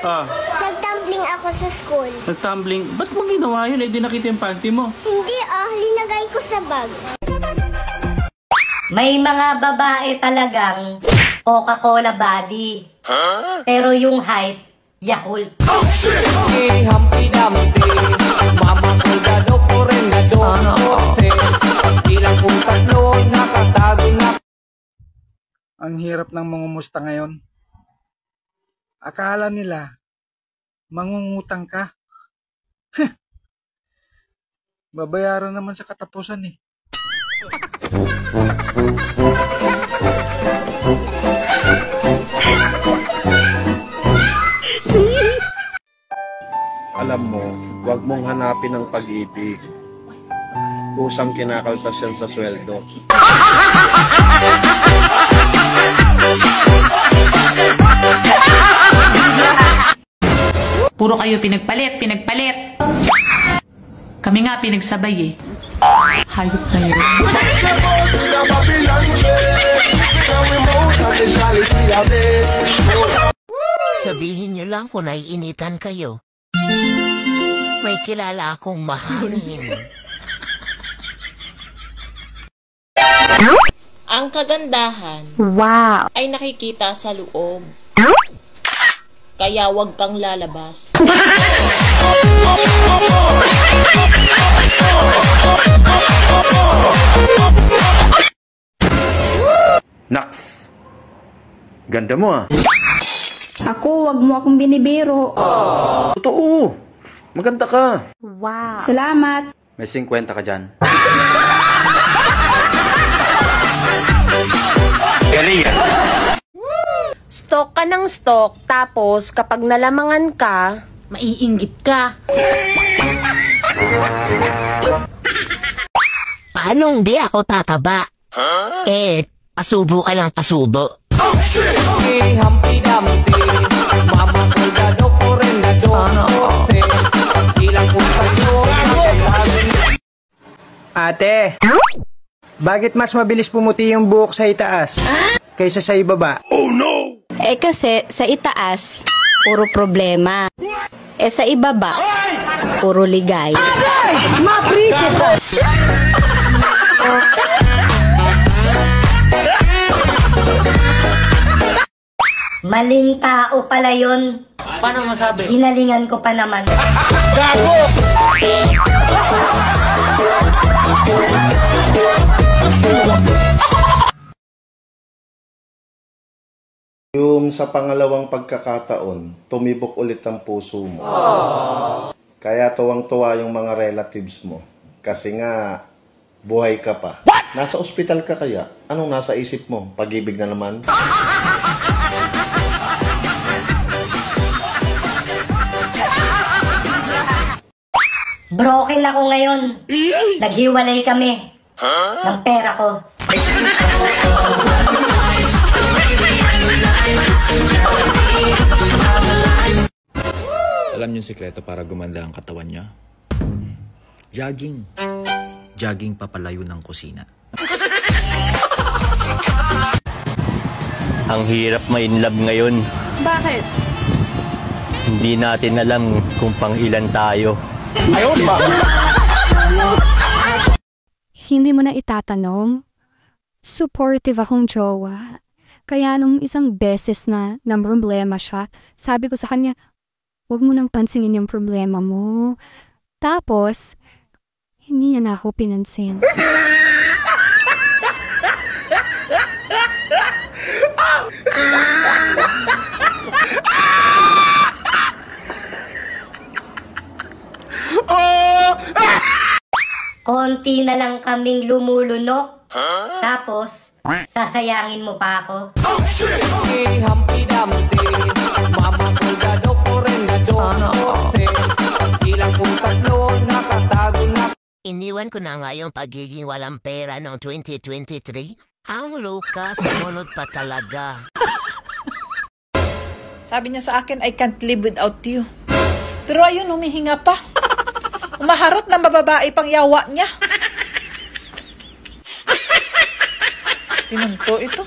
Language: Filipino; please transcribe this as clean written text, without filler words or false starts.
Ah. Nagtumbling ako sa school. Nagtumbling? Ba't mo ginawa yun? Eh, di nakita yung panty mo. Hindi linagay ko sa bag. May mga babae talagang Coca-Cola body. Huh? Pero yung height, Yakult. Oh, shit! Humpty Dumpty, Mama Colgado po rin na doon. Ilang kung tatlo, nakatago na. Ang hirap ng mangumusta ngayon. Akala nila, mangungutang ka. Babayaran naman sa katapusan eh. Alam mo, huwag mong hanapin ang pag-ibig. Kusang kinakaltas yan sa sweldo. Puro kayo pinagpalit. Kami nga pinagsabay eh. Hayop na yun. Sabihin nyo lang kung naiinitan kayo. May kilala akong mahalin. Ang kagandahan ay nakikita sa loob. Kaya wag kang lalabas. Naks! Ganda mo ah. Ako, wag mo akong binibiro. Totoo! Maganda ka. Wow. Salamat. May 50 ka dyan. Galing yan. Stalk ka ng stalk, tapos kapag nalamangan ka, Maiinggit ka. Paano hindi ako tataba? Pasubo ka lang pasubo. Oh, shit! Humpty Dumpty, Mama Colgado po rin na doon. Ilang kung tatlo, nakatago na. Ate, bakit mas mabilis pumuti yung buhok sa itaas kaysa sa ibaba? Oh no! Kasi sa itaas, puro problema. Sa ibaba, puro ligay. Mapriso ko! Maling tao pala yun. Paano masabi? Hinalingan ko pa naman. Gago! Yung sa pangalawang pagkakataon, tumibok ulit ang puso mo. Kaya tuwang-tuwa yung mga relatives mo. Kasi nga, buhay ka pa. What? Nasa ospital ka kaya? Anong nasa isip mo? Pag-ibig na naman? Broken ako ngayon. Naghiwalay kami. Ng pera ko. Alam niyo yung sikreto para gumanda ang katawan niya? Jogging. Jogging papalayo ng kusina. Ang hirap ma-inlove ngayon. Bakit? Hindi natin alam kung pang ilan tayo. Ayun ba? Hindi mo na itatanong? Supportive akong jowa. Kaya nung isang beses na problema siya, sabi ko sa kanya, huwag mo nang pansinin yung problema mo. Tapos, hindi niya na ako pinansin. Konti na lang kaming lumulunok. Tapos, sasayangin mo pa ako. Oh, shit! Humpty Dumpty, Mama Colgado po rin na doon. Ilang kung tatlo, nakatago na. Iniwan ko na nga yung pagiging walang pera noong 2023. Ang Lucas, sumunod pa talaga. Sabi niya sa akin, I can't live without you. Pero ayun, humihinga pa. Umaharot na mababae pang yawa niya. Tinunto ito.